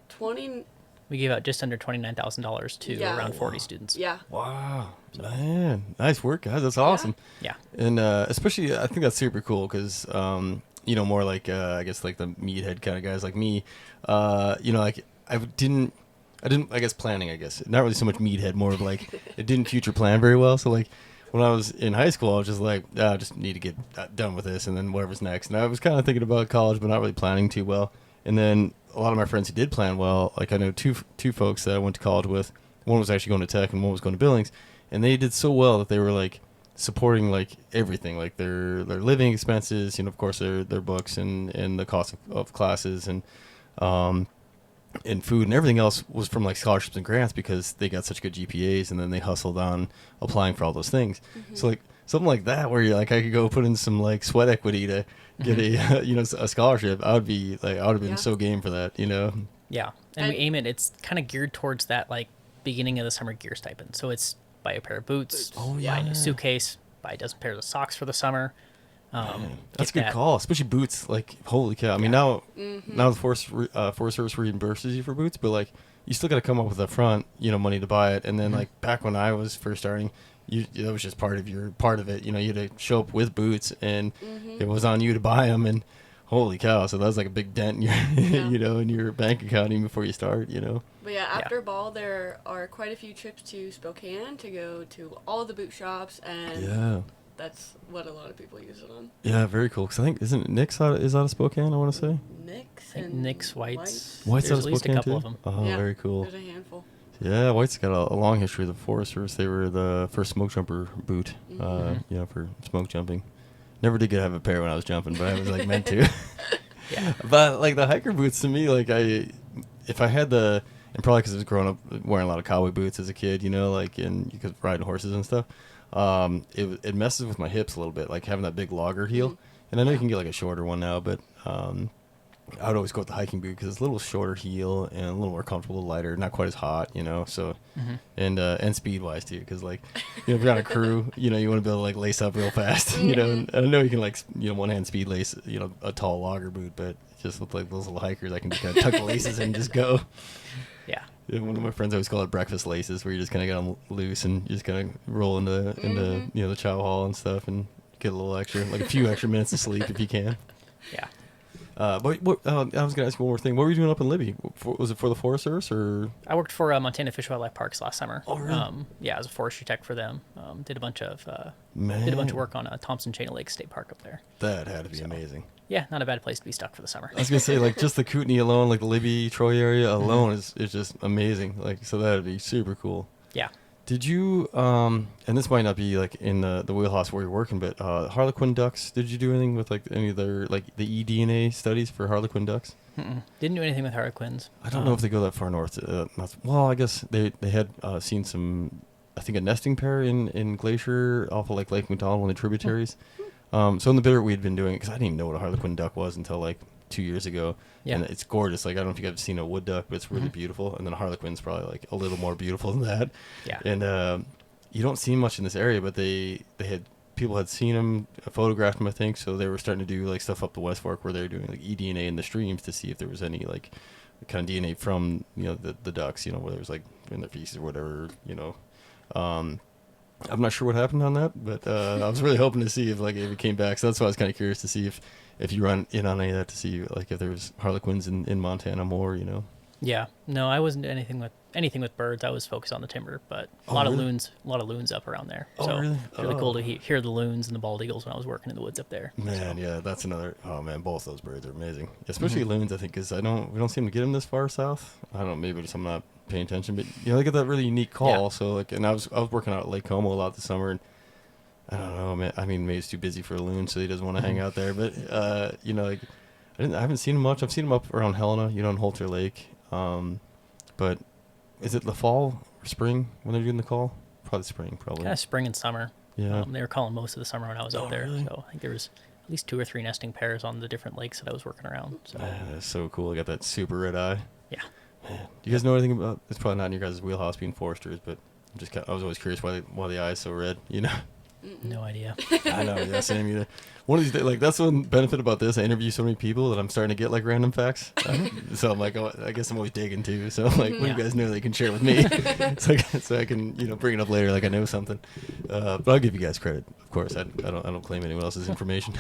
20. We gave out just under $29,000 to around 40 students. Yeah. Wow, man, nice work, guys. That's awesome. Yeah. And especially, I think that's super cool because more like I guess like the meathead kind of guys like me, like I didn't. I guess planning, not really so much meathead, more of like it didn't future plan very well. So like when I was in high school, I was just like, I just need to get done with this and then whatever's next. And I was kind of thinking about college, but not really planning too well. And then a lot of my friends who did plan well, like I know two folks that I went to college with. One was actually going to Tech and one was going to Billings, and they did so well that they were like supporting like everything, like their living expenses, of course their books and the cost of classes and food and everything else was from like scholarships and grants because they got such good GPAs, and then they hustled on applying for all those things. So like something like that where you're like, I could go put in some like sweat equity to get a scholarship. I would have been so game for that, Yeah. And we aim it, it's kind of geared towards that like beginning of the summer gear stipend. So it's buy a pair of boots, buy a new suitcase, buy a dozen pairs of socks for the summer. That's a good call, especially boots. Like, holy cow! I mean, now the Forest Service reimburses you for boots, but like, you still got to come up with the front, money to buy it. And then like back when I was first starting, that was just part of it. You had to show up with boots, and it was on you to buy them. And holy cow! So that was like a big dent in your, in your bank account even before you start. But yeah, after ball, there are quite a few trips to Spokane to go to all the boot shops, and that's what a lot of people use it on. Yeah, very cool. Because I think, isn't Nick's out of Spokane, I want to say? Nick's, White's. White's out of There's Spokane, at least a couple too? of them. Oh, very cool. There's a handful. Yeah, White's got a long history of the Forest Service. They were the first smoke jumper boot, for smoke jumping. Never did get to have a pair when I was jumping, but I was like meant to. Yeah. But like the hiker boots to me, like if I had and probably because I was growing up wearing a lot of cowboy boots as a kid, and you could ride horses and stuff. It messes with my hips a little bit, like having that big logger heel. And I know you can get like a shorter one now, but I would always go with the hiking boot because it's a little shorter heel and a little more comfortable, a little lighter, not quite as hot, So, and speed wise too, because like, if you're on a crew, you want to be able to like lace up real fast, And I know you can like, one hand speed lace, a tall logger boot, but just with like those little hikers, I can just kind of tuck the laces in and just go. Yeah. One of my friends always call it breakfast laces, where you just kind of get them loose and you just kind of roll into the chow hall and stuff and get a little extra, like a few extra minutes of sleep if you can. Yeah. But I was going to ask you one more thing. What were you doing up in Libby? Was it for the Forest Service or? I worked for Montana Fish and Wildlife Parks last summer. Oh, really? Yeah, as a forestry tech for them. Did a bunch of work on Thompson Chain Lake State Park up there. That had to be amazing. Yeah, not a bad place to be stuck for the summer. I was gonna say, like, just the Kootenai alone, like the Libby, Troy area alone is just amazing. Like, so that'd be super cool. Yeah. Did you and this might not be like in the wheelhouse where you're working, but Harlequin ducks? Did you do anything with like any of their like the eDNA studies for Harlequin ducks? Didn't do anything with Harlequins. I don't know if they go that far north. Well, I guess they had seen some, I think a nesting pair in Glacier off of like Lake McDonald, one of the tributaries. So in the Bitterroot we had been doing it because I didn't even know what a Harlequin duck was until like 2 years ago. Yeah. And it's gorgeous. Like, I don't know if you guys have seen a wood duck, but it's really beautiful. And then a Harlequin's probably like a little more beautiful than that. Yeah. And you don't see much in this area, but people had seen them, photographed them, I think. So they were starting to do like stuff up the West Fork where they were doing like eDNA in the streams to see if there was any like kind of DNA from, the ducks, whether it was like in their feces or whatever, I'm not sure what happened on that, but I was really hoping to see if it came back. So that's why I was kind of curious to see if you run in on any of that, to see like if there was Harlequins in Montana more, Yeah, no, I wasn't doing anything with birds. I was focused on the timber, but a lot of loons up around there. So really? It's really cool to hear the loons and the bald eagles when I was working in the woods up there. Man, yeah, that's another. Oh man, both those birds are amazing, especially loons. I think because we don't seem to get them this far south. I don't know, maybe just I'm not paying attention, but they get that really unique call. Yeah. So like, and I was working out at Lake Como a lot this summer, and I don't know, man. I mean, maybe it's too busy for a loon, so he doesn't want to hang out there. But I haven't seen him much. I've seen him up around Helena, in Holter Lake. But is it the fall or spring when they're doing the call? Probably spring, probably. Kind of spring and summer. Yeah. They were calling most of the summer when I was out there. Really? So I think there was at least 2 or 3 nesting pairs on the different lakes that I was working around. So that's so cool. I got that super red eye. Yeah. Man. Do you guys know anything about? It's probably not in your guys' wheelhouse being foresters, but I was always curious why the eye is so red. No idea. I know. Yeah, same either. One of these days, like that's one benefit about this. I interview so many people that I'm starting to get like random facts. So I'm like, I guess I'm always digging too. So I'm like, what do you guys know they can share with me? so I can bring it up later like I know something. But I'll give you guys credit, of course. I don't claim anyone else's information.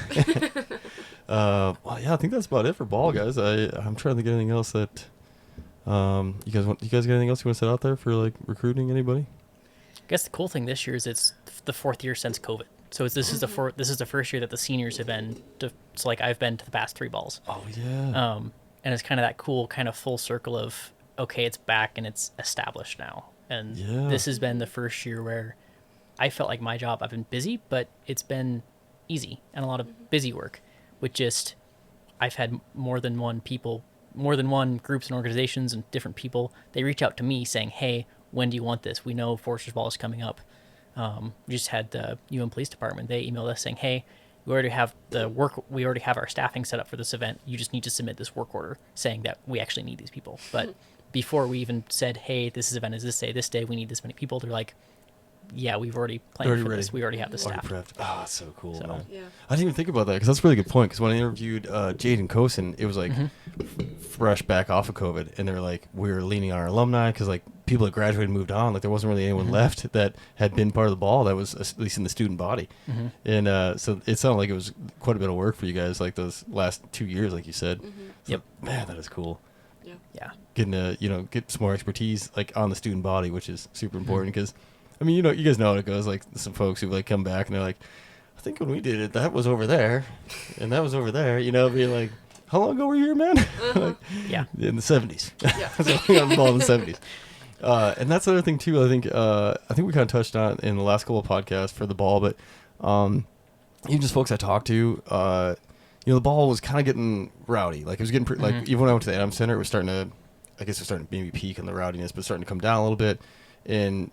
Well, yeah, I think that's about it for ball, guys. I'm trying to think of anything else that you guys got anything else you want to set out there for like recruiting anybody? I guess the cool thing this year is it's the fourth year since COVID. So this is the first year that the seniors have been to, so like I've been to the past 3 balls. Oh yeah. And it's kind of that cool kind of full circle of, okay, it's back and it's established now. And Yeah. this has been the first year where I felt like my job, I've been busy, but it's been easy and a lot of busy work with just, I've had more than one groups and organizations and different people. They reach out to me saying, hey, when do you want this? We know Foresters Ball is coming up. We just had the UM Police Department. They emailed us saying, hey, we already have our staffing set up for this event. You just need to submit this work order saying that we actually need these people. But before we even said, hey, this event is this day, we need this many people, they're like, yeah, we've already planned for this. We already have the staff. Already prepped. Oh, that's so cool, So- man. Yeah. I didn't even think about that because that's a really good point. Because when I interviewed Jaden Cosin, it was like fresh back off of COVID, and they were like, we were leaning on our alumni because like people that graduated moved on. Like there wasn't really anyone left that had been part of the ball that was at least in the student body, and so it sounded like it was quite a bit of work for you guys, like those last 2 years, like you said. So, Yep. man, that is cool. Yeah. Getting to get some more expertise like on the student body, which is super important because. I mean, you guys know how it goes. Like some folks who like come back and they're like, I think when we did it, that was over there, and that was over there. Being like, how long ago were you here, man? Like, Yeah. in the 70s. Yeah. So we got involved in the 70s. And that's the other thing too. I think we kind of touched on it in the last couple of podcasts for the ball, but even just folks I talked to, the ball was kind of getting rowdy. Like it was getting like even when I went to the Adams Center, it was starting to, I guess, it was starting to maybe peak in the rowdiness, but starting to come down a little bit. And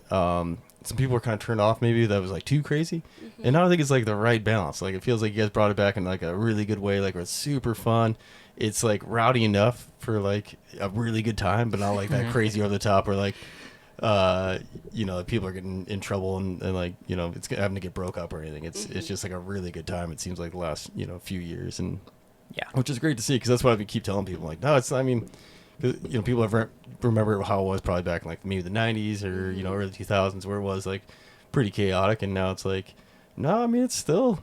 some people were kind of turned off maybe that was like too crazy. And now I think it's like the right balance. Like it feels like you guys brought it back in like a really good way, like where it's super fun. It's like rowdy enough for like a really good time, but not like that crazy over the top or like people are getting in trouble and like it's having to get broke up or anything. It's just like a really good time. It seems like the last few years, and Yeah. which is great to see because that's what I keep telling people. Like, no, it's, I mean, 'cause, people have remember how it was probably back in like maybe the 90s or early 2000s where it was like pretty chaotic, and now it's like, no, I mean it's still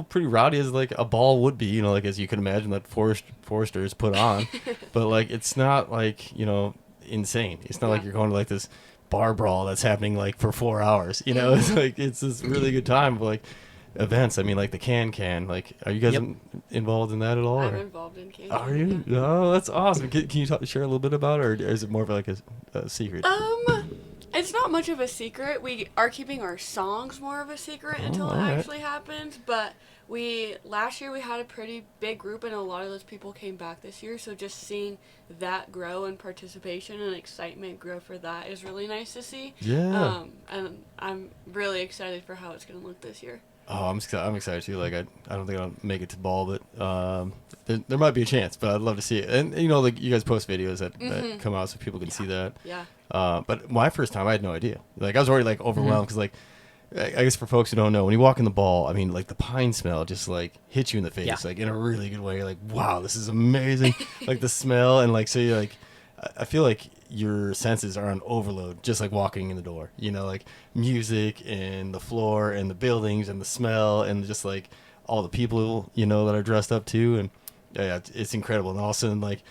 pretty rowdy as like a ball would be, like as you can imagine that foresters put on, but like it's not like insane. It's not like you're going to like this bar brawl that's happening like for 4 hours. It's like it's this really good time of like events. I mean, like the can. Like, are you guys involved in that at all? I'm or? involved in Can. Are you? Oh, that's awesome. Can you share a little bit about it, or is it more of like a secret? It's not much of a secret. We are keeping our songs more of a secret until it alright. actually happens. But last year we had a pretty big group, and a lot of those people came back this year. So just seeing that grow and participation and excitement grow for that is really nice to see. Yeah. And I'm really excited for how it's going to look this year. Oh, I'm excited too. Like I don't think I'll make it to ball, but there might be a chance. But I'd love to see it. And like you guys post videos that come out so people can see that. Yeah. But my first time, I had no idea. Like I was already like overwhelmed because like I guess for folks who don't know, when you walk in the ball, I mean like the pine smell just like hits you in the face like in a really good way. You're like, wow, this is amazing. Like the smell, and like so you're like, I feel like your senses are on overload just like walking in the door, like music and the floor and the buildings and the smell and just like all the people that are dressed up too, and it's incredible. And all of a sudden like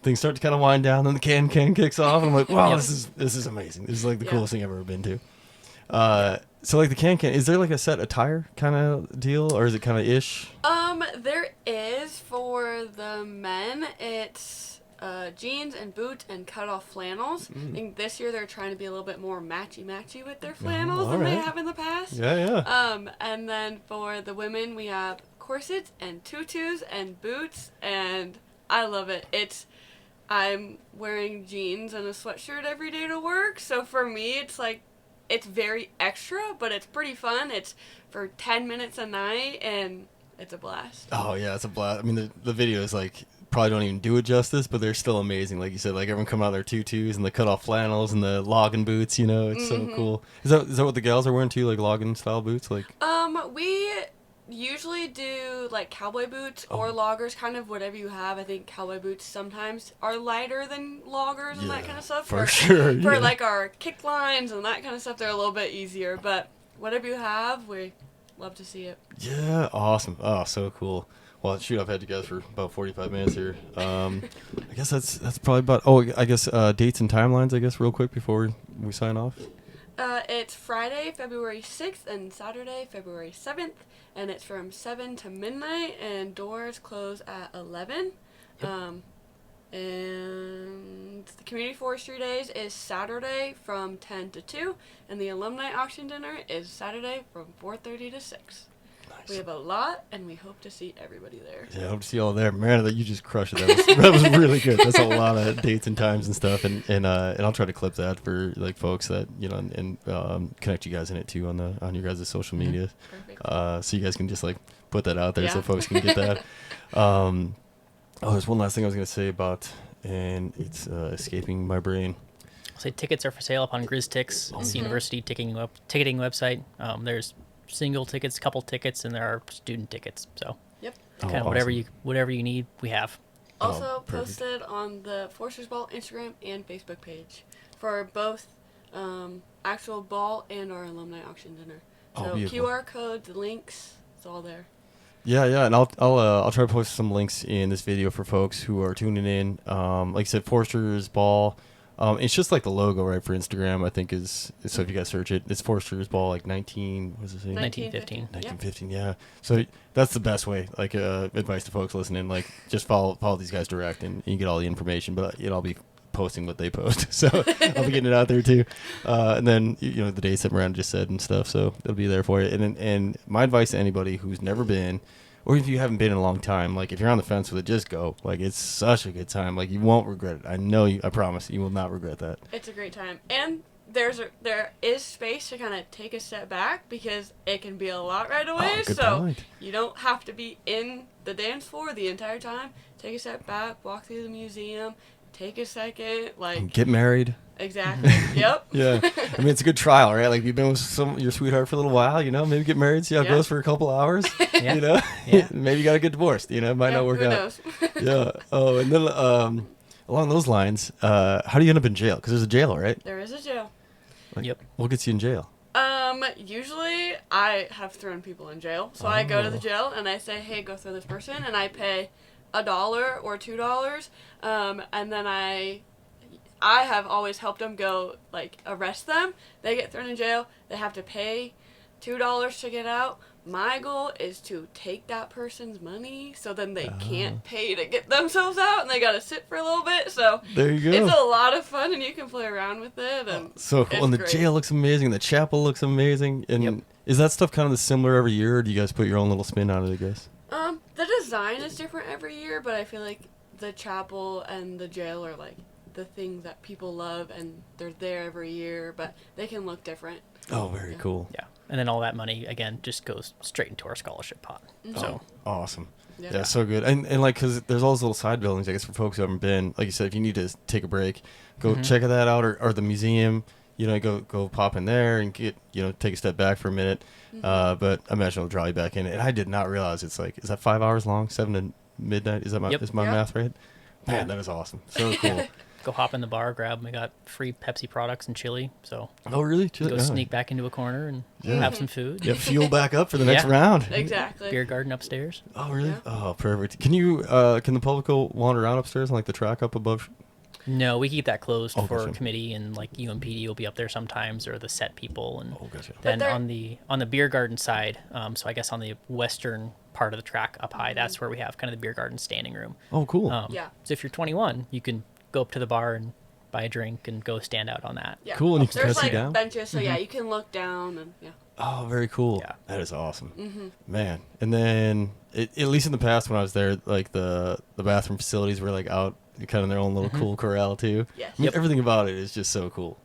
things start to kind of wind down and the can kicks off and I'm like, wow, this is amazing. This is like the coolest thing I've ever been to. So like the can is there like a set attire kind of deal, or is it kind of ish? There is for the men. It's jeans and boots and cut off flannels. I think this year they're trying to be a little bit more matchy with their flannels than they have in the past. Yeah. And then for the women we have corsets and tutus and boots, and I love it. I'm wearing jeans and a sweatshirt every day to work, so for me it's like it's very extra, but it's pretty fun. It's for 10 minutes a night, and it's a blast. Oh yeah, it's a blast. I mean the videos like probably don't even do it justice, but they're still amazing. Like you said, like everyone coming out in their tutus and the cut off flannels and the logging boots. It's so cool. Is that what the gals are wearing too, like logging style boots? Like we usually do like cowboy boots or loggers, kind of whatever you have. I think cowboy boots sometimes are lighter than loggers and that kind of stuff. For sure. For like our kick lines and that kind of stuff, they're a little bit easier. But whatever you have, we love to see it. Yeah, awesome. Oh, so cool. Well, shoot, I've had you guys for about 45 minutes here. I guess that's probably about. Oh, I guess dates and timelines. I guess real quick before we sign off. It's Friday, February 6th, and Saturday, February 7th, and it's from 7 to midnight, and doors close at 11. And the Community Forestry Days is Saturday from 10 to 2, and the Alumni Auction Dinner is Saturday from 4:30 to 6. Nice. We have a lot, and we hope to see everybody there. Yeah, I hope to see you all there. Miranda, you just crushed it. That was really good. That's a lot of dates and times and stuff, and I'll try to clip that for like folks that and connect you guys in it too on your guys' social media, so you guys can just like put that out there so folks can get that. There's one last thing I was gonna say about, and it's escaping my brain. I'll say tickets are for sale up on GrizzTix. It's the university ticketing website. There's single tickets, couple tickets, and there are student tickets. So kind of awesome. whatever you need, we have. Also posted on the Foresters Ball Instagram and Facebook page for both actual ball and our alumni auction dinner. So QR codes, links, it's all there. Yeah, and I'll try to post some links in this video for folks who are tuning in. Like I said, Foresters Ball. It's just like the logo, right, for Instagram, I think is so if you guys search it, it's Foresters Ball, like 1915. 1915, yeah. So that's the best way, like advice to folks listening, like just follow these guys direct and you get all the information, but I'll be posting what they post, so I'll be getting it out there too. And then, the dates that Miranda just said and stuff, so it'll be there for you. And my advice to anybody who's never been, or if you haven't been in a long time, like if you're on the fence with it, just go. Like it's such a good time. Like you won't regret it. I promise you will not regret that. It's a great time. And there is space to kind of take a step back because it can be a lot right away. Good so point. You don't have to be in the dance floor the entire time. Take a step back, walk through the museum, take a second, like get married. Exactly. Yep. Yeah. I mean, it's a good trial, right? Like you've been with your sweetheart for a little while, maybe get married, see how it goes for a couple hours, Yeah. Maybe you got to get divorced, it might not work who out. knows? Yeah. Oh, and then along those lines, how do you end up in jail? Because there's a jail, right? There is a jail. Yep. What gets you in jail? Usually I have thrown people in jail. So I go to the jail and I say, hey, go throw this person, and I pay $1 or $2, and then I have always helped them go, like, arrest them. They get thrown in jail. They have to pay $2 to get out. My goal is to take that person's money so then they can't pay to get themselves out, and they got to sit for a little bit. So there you go. It's a lot of fun, and you can play around with it. And so cool. And the jail looks amazing. The chapel looks amazing. And is that stuff kind of similar every year, or do you guys put your own little spin on it, I guess? The design is different every year, but I feel like the chapel and the jail are, like, the thing that people love, and they're there every year, but they can look different. Oh, very cool. Yeah. And then all that money, again, just goes straight into our scholarship pot. So awesome. Yeah. Yeah, so good. And like, because there's all those little side buildings, I guess, for folks who haven't been. Like you said, if you need to take a break, go check that out, or the museum. Go pop in there and get, take a step back for a minute. But I imagine it'll draw you back in. And I did not realize it's like, is that 5 hours long, 7 to midnight? Is that my math right? Man, that is awesome. So cool. Go hop in the bar, grab. We got free Pepsi products and chili. So oh, really? Go sneak back into a corner and have some food. Get fuel back up for the next round. Exactly. Beer garden upstairs. Oh, really? Yeah. Oh, perfect. Can the public go wander around upstairs and like the track up above? No, we keep that closed for gotcha. committee, and like UMPD will be up there sometimes, or the set people. And Gotcha. then on the beer garden side, so I guess on the western part of the track up high, that's where we have kind of the beer garden standing room. Oh, cool. So if you're 21, you can go up to the bar and buy a drink and go stand out on that. Yeah. Cool, and you can There's see like down? benches, so you can look down and Oh, very cool. Yeah. That is awesome. Man. And then, at least in the past when I was there, like the bathroom facilities were like out kind of their own little cool corral too. Yes. I mean, everything about it is just so cool.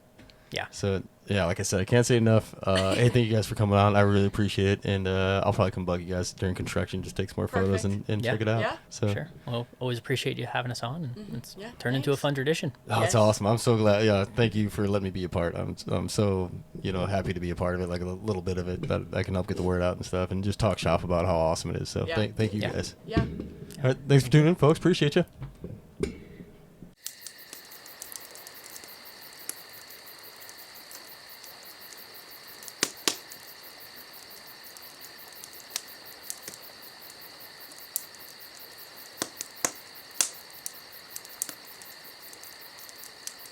Yeah. So, yeah, like I said, I can't say enough. Hey, thank you guys for coming on. I really appreciate it. And I'll probably come bug you guys during construction, just take some more photos and check it out. Yeah. So. Sure. Well, always appreciate you having us on. And it's Yeah, turned into a fun tradition. Oh, it's awesome. I'm so glad. Yeah, thank you for letting me be a part. I'm so, happy to be a part of it, like a little bit of it, that I can help get the word out and stuff and just talk shop about how awesome it is. So thank you guys. Yeah. All right, thanks for tuning in, folks. Appreciate you.